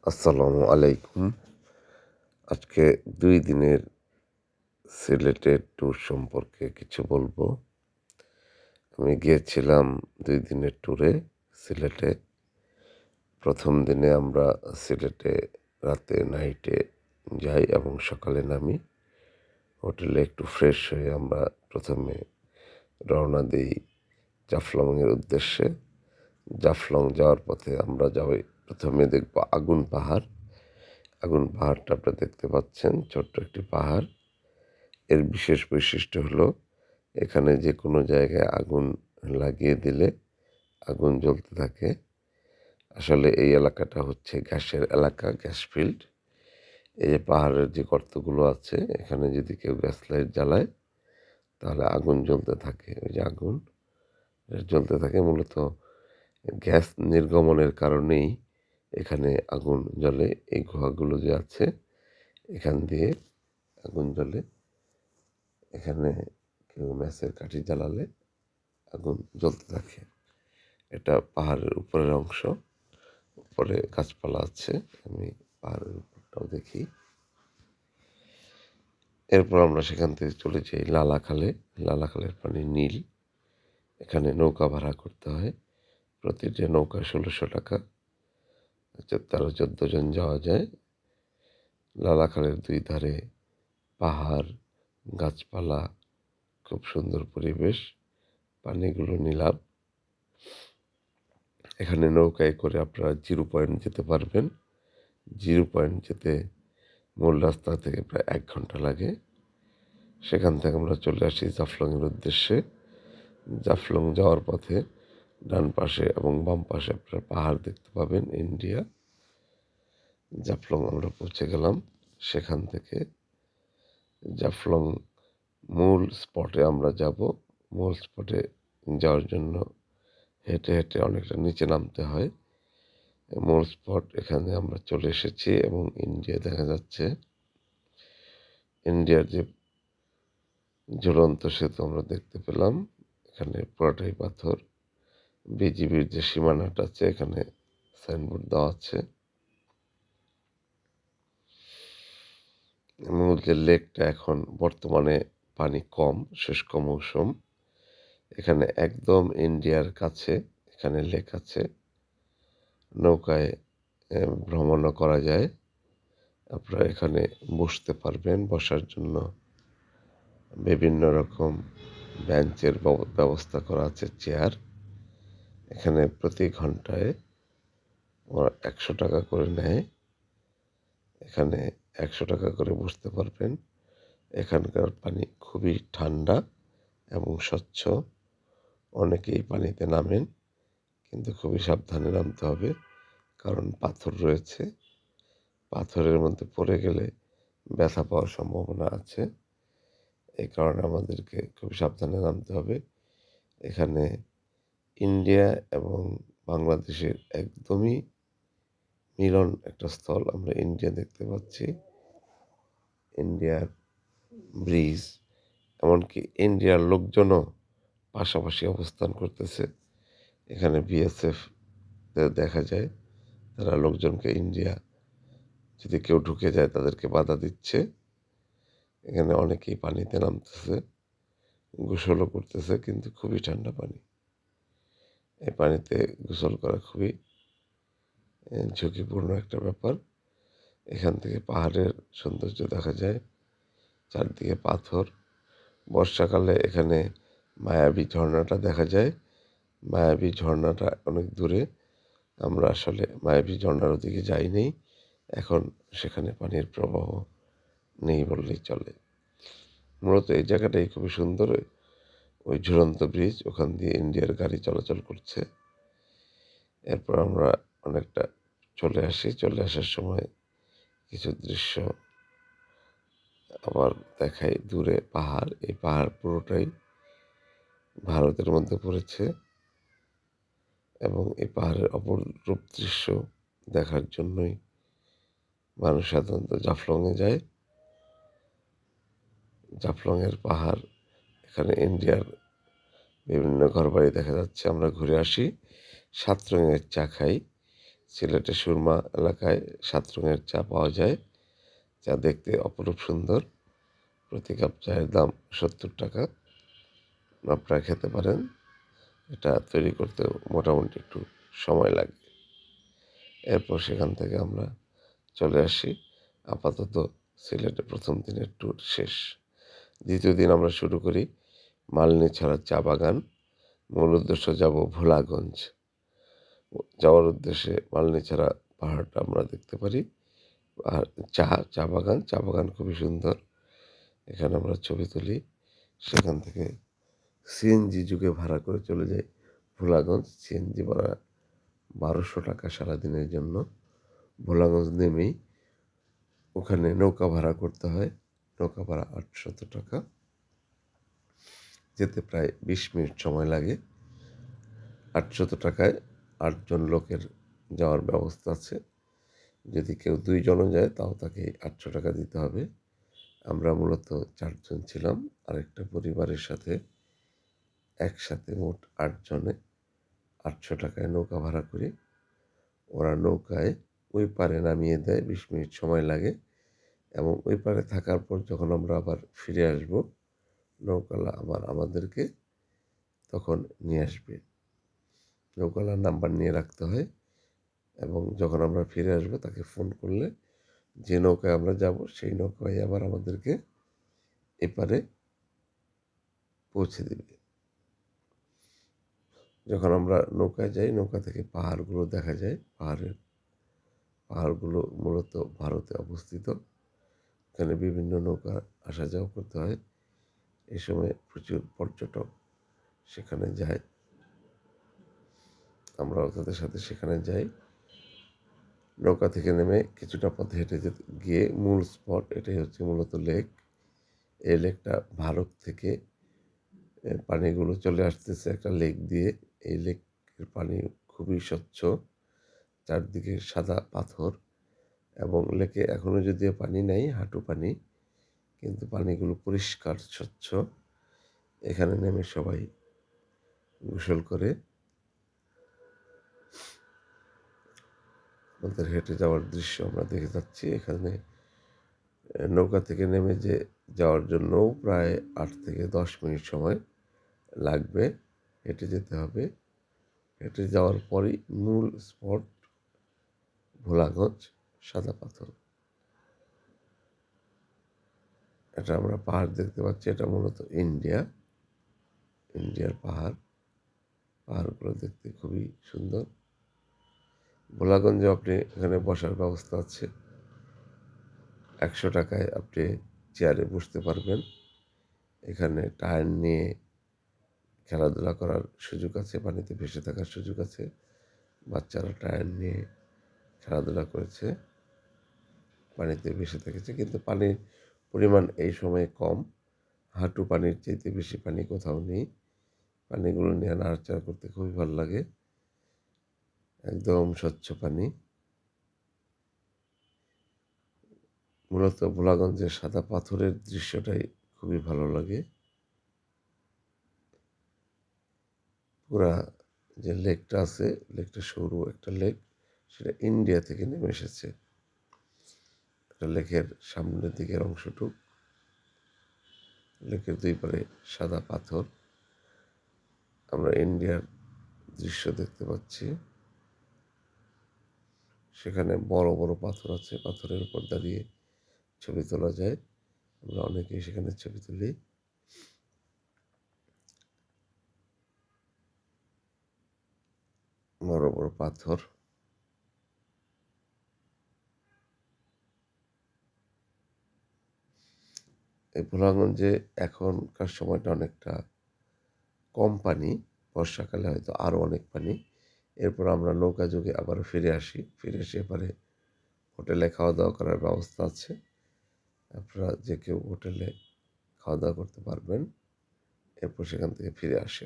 আসসালামু আলাইকুম। আজকে ২ দিনের সিলেটের ট্যুর সম্পর্কে কিছু বলবো। আমি গিয়েছিলাম ২ দিনের ট্যুরে সিলেটে। ১ম দিনে আমরা সিলেটে রাতে নাইটে যাই এবং সকালে নামি। হোটেলে একটু ফ্রেশ হয়ে আমরা ১ম এ রওনা দেই জাফলংয়ের উদ্দেশ্যে। জাফলং যাওয়ার পথে আমরা যাই ১ম এ দেখব আগুন পাহাড়। আগুন পাহাড়টা আপনারা দেখতে পাচ্ছেন, ছোট্ট একটি পাহাড়। এর বিশেষ বৈশিষ্ট্য হলো এখানে যে কোনো জায়গায় আগুন লাগিয়ে দিলে আগুন জ্বলতে থাকে। আসলে এই এলাকাটা হচ্ছে গ্যাসের এলাকা, গ্যাস ফিল্ড। এই যে পাহাড়ের যে গর্তগুলো আছে, এখানে যদি কেউ গ্যাস লাইট জ্বালায় তাহলে আগুন জ্বলতে থাকে। ওই যে আগুন জ্বলতে থাকে, মূলত গ্যাস নির্গমনের কারণেই এখানে আগুন জ্বলে। এই গুহাগুলো যে আছে এখান দিয়ে আগুন জ্বলে। এখানে কেউ ম্যাচের কাঠি জ্বালালে আগুন জ্বলতে থাকে। এটা পাহাড়ের উপরের অংশ, উপরে গাছপালা আছে। আমি পাহাড়ের উপরটাও দেখি। এরপর আমরা সেখান থেকে চলে যাই লালাখালে। লালাখালের পানি নীল। এখানে নৌকা ভাড়া করতে হয়। প্রতিটা নৌকায় ১৬০০ টাকা। ১৩-১৪ জন যাওয়া যায়। লালাখালের ২ ধারে পাহাড়, গাছপালা, খুব সুন্দর পরিবেশ। পানিগুলো নীলাভ। এখানে নৌকায় করে আপনারা জিরো পয়েন্ট যেতে পারবেন। জিরো পয়েন্ট যেতে মূল রাস্তা থেকে প্রায় ১ ঘন্টা লাগে। সেখান থেকে আমরা চলে আসি জাফলংয়ের উদ্দেশ্যে। জাফলং যাওয়ার পথে ডান পাশে এবং বাম পাশে আপনারা পাহাড় দেখতে পাবেন, ইন্ডিয়া। জাফলং আমরা পৌঁছে গেলাম। সেখান থেকে জাফলং মূল স্পটে আমরা যাব। মূল স্পটে যাওয়ার জন্য হেঁটে হেঁটে অনেকটা নিচে নামতে হয়। মূল স্পট এখানে আমরা চলে এসেছি এবং ইন্ডিয়া দেখা যাচ্ছে। ইন্ডিয়ার যে ঝুলন্ত সেতু আমরা দেখতে পেলাম। এখানে পুরাটাই পাথর। বিজিবির যে সীমানাটা আছে এখানে সাইনবোর্ড দেওয়া আছে। মূল যে লেকটা এখন বর্তমানে পানি কম, শুষ্ক মৌসুম। এখানে একদম ইন্ডিয়ার কাছে এখানে লেক আছে। নৌকায় ভ্রমণও করা যায়। আপনারা এখানে বসতে পারবেন। বসার জন্য বিভিন্ন রকম বেঞ্চের ব্যবস্থা করা আছে, চেয়ার। এখানে প্রতি ঘন্টায় ওরা ১০০ টাকা করে নেয়। এখানে ১০০ টাকা করে বসতে পারবেন। এখানকার পানি খুবই ঠান্ডা এবং স্বচ্ছ। অনেকেই পানিতে নামেন, কিন্তু খুবই সাবধানে নামতে হবে, কারণ পাথর রয়েছে। পাথরের মধ্যে পড়ে গেলে ব্যথা পাওয়ার সম্ভাবনা আছে। এই কারণে আমাদেরকে খুব সাবধানে নামতে হবে। এখানে ইন্ডিয়া এবং বাংলাদেশের একদমই মিলন একটা স্থল। আমরা ইন্ডিয়া দেখতে পাচ্ছি, ইন্ডিয়ার ব্রিজ, এমনকি ইন্ডিয়ার লোকজনও পাশাপাশি অবস্থান করতেছে। এখানে বিএসএফ দেখা যায়, তারা লোকজনকে ইন্ডিয়া যদি কেউ ঢুকে যায় তাদেরকে বাধা দিচ্ছে। এখানে অনেকেই পানিতে নামতেছে, গোসলও করতেছে, কিন্তু খুবই ঠান্ডা পানি। এই পানিতে গোসল করা খুবই ঝুঁকিপূর্ণ একটা ব্যাপার। এখান থেকে পাহাড়ের সৌন্দর্য দেখা যায়, চারদিকে পাথর। বর্ষাকালে এখানে মায়াবী ঝর্ণাটা দেখা যায়। মায়াবী ঝর্ণাটা অনেক দূরে। আমরা আসলে মায়াবী ঝর্ণার ওদিকে যাইনি। এখন সেখানে পানির প্রবাহ নেই বললেই চলে। মূলত এই জায়গাটাই খুবই সুন্দর। ওই ঝুলন্ত ব্রিজ, ওখান দিয়ে ইন্ডিয়ার গাড়ি চলাচল করছে। এরপর আমরা অনেকটা চলে আসি। চলে আসার সময় কিছু দৃশ্য আবার দেখাই। দূরে পাহাড়। এই পাহাড় পুরোটাই ভারতের মধ্যে পড়েছে এবং এই পাহাড়ের অপরূপ দৃশ্য দেখার জন্যই মানুষ সাধারণত জাফলংয়ে যায়। জাফলংয়ের পাহাড়, এখানে ইন্ডিয়ার বিভিন্ন ঘরবাড়ি দেখা যাচ্ছে। আমরা ঘুরে আসি, ৭ রঙের চা খাই। সিলেটের সুরমা এলাকায় 7 রঙের চা পাওয়া যায়, যা দেখতে অপরূপ সুন্দর। প্রতি কাপ চায়ের দাম 70 টাকা। আপনারা খেতে পারেন। এটা তৈরি করতেও মোটামুটি একটু সময় লাগে। এরপর সেখান থেকে আমরা চলে আসি। আপাতত সিলেটে প্রথম দিনের ট্যুর শেষ। দ্বিতীয় দিন আমরা শুরু করি মালনীছড়া চা বাগান। মূল উদ্দেশ্য যাব ভোলাগঞ্জ। যাওয়ার উদ্দেশ্যে মালনীছড়া পাহাড়টা আমরা দেখতে পারি। আর চা বাগান খুবই সুন্দর। এখানে আমরা ছবি তুলি। সেখান থেকে সিএনজি যুগে ভাড়া করে চলে যাই ভোলাগঞ্জ। সিএনজি ভাড়া 1200 টাকা সারাদিনের জন্য। ভোলাগঞ্জ নেমেই ওখানে নৌকা ভাড়া করতে হয়। নৌকা ভাড়া 800 টাকা। যেতে প্রায় 20 মিনিট সময় লাগে। 800 টাকায় 8 জন লোকের যাওয়ার ব্যবস্থা আছে। যদি কেউ 2 জনও যায় তাও তাকে 800 টাকা দিতে হবে। আমরা মূলত 4 জন ছিলাম। আরেকটা পরিবারের সাথে একসাথে মোট 8 জনে 800 টাকায় নৌকা ভাড়া করি। ওরা নৌকায় ওই পারে নামিয়ে দেয়, 20 মিনিট সময় লাগে এবং ওই পারে থাকার পর যখন আমরা আবার ফিরে আসব, নৌকালা আবার আমাদেরকে তখন নিয়ে আসবে। নৌকালার নাম্বার নিয়ে রাখতে হয় এবং যখন আমরা ফিরে আসবো তাকে ফোন করলে যে নৌকায় আমরা যাব সেই নৌকায় আবার আমাদেরকে এপারে পৌঁছে দেবে। যখন আমরা নৌকায় যাই, নৌকা থেকে পাহাড়গুলো দেখা যায়। পাহাড়গুলো মূলত ভারতে অবস্থিত। এখানে বিভিন্ন নৌকা আসা যাওয়া করতে হয়। এই সময় প্রচুর পর্যটক সেখানে যায়। আমরাও তাদের সাথে সেখানে যাই। নৌকা থেকে নেমে কিছুটা পথ হেঁটে গিয়ে মূল স্পট, এটাই হচ্ছে মূলত লেক। এই লেকটা ভারত থেকে পানিগুলো চলে আসতেছে একটা লেক দিয়ে। এই লেকের পানি খুবই স্বচ্ছ, চারদিকে সাদা পাথর এবং লেকে এখনও যদিও পানি নেই, হাঁটু পানি, কিন্তু পানিগুলো পরিষ্কার স্বচ্ছ। এখানে নেমে সবাই গোসল করে। আমাদের হেঁটে যাওয়ার দৃশ্য আমরা দেখে যাচ্ছি। এখানে নৌকা থেকে নেমে যাওয়ার জন্যও প্রায় 8 থেকে 10 মিনিট সময় লাগবে। হেঁটে যেতে হবে। হেঁটে যাওয়ার পরই মূল স্পট ভোলাগঞ্জ সাদা পাথর। এটা আমরা পাহাড় দেখতে পাচ্ছি। এটা মূলত ইন্ডিয়ার পাহাড়। পাহাড়গুলো দেখতে খুবই সুন্দর। ভোলাগঞ্জে আপনি এখানে বসার ব্যবস্থা আছে। 100 টাকায় আপনি চেয়ারে বসতে পারবেন। এখানে টায়ার নিয়ে খেলাধুলা করার সুযোগ আছে, পানিতে ভেসে থাকার সুযোগ আছে। বাচ্চারা টায়ার নিয়ে খেলাধুলা করেছে, পানিতে ভেসে থেকেছে, কিন্তু পানির পরিমাণ এই সময়ে কম। হাঁটু পানির চাইতে বেশি পানি কোথাও নেই। পানিগুলো নিয়ে নাড়াচাড়া করতে খুবই ভালো লাগে। একদম স্বচ্ছ পানি। মূলত ভোলাগঞ্জের সাদা পাথরের দৃশ্যটাই খুবই ভালো লাগে। পুরা যে লেকটা আছে, লেকটা সরু একটা লেক, সেটা ইন্ডিয়া থেকে নেমে এসেছে। একটা লেকের সামনের দিকের অংশটুক, লেকের দুই পারে সাদা পাথর। আমরা ইন্ডিয়ার দৃশ্য দেখতে পাচ্ছি। সেখানে বড় বড় পাথর আছে, পাথরের উপর দাঁড়িয়ে ছবি তোলা যায়। আমরা অনেকেই সেখানে ছবি তুলি। বড় বড় পাথর। এই ভোলাগঞ্জে এখনকার সময়টা অনেকটা কম পানি, বর্ষাকালে হয়তো আরও অনেক পানি। এরপর আমরা নৌকা যোগে আবার ফিরে আসি। এবারে হোটেলে খাওয়া দাওয়া করার ব্যবস্থা আছে। আপনারা যে কেউ হোটেলে খাওয়া দাওয়া করতে পারবেন। এরপর সেখান থেকে ফিরে আসি।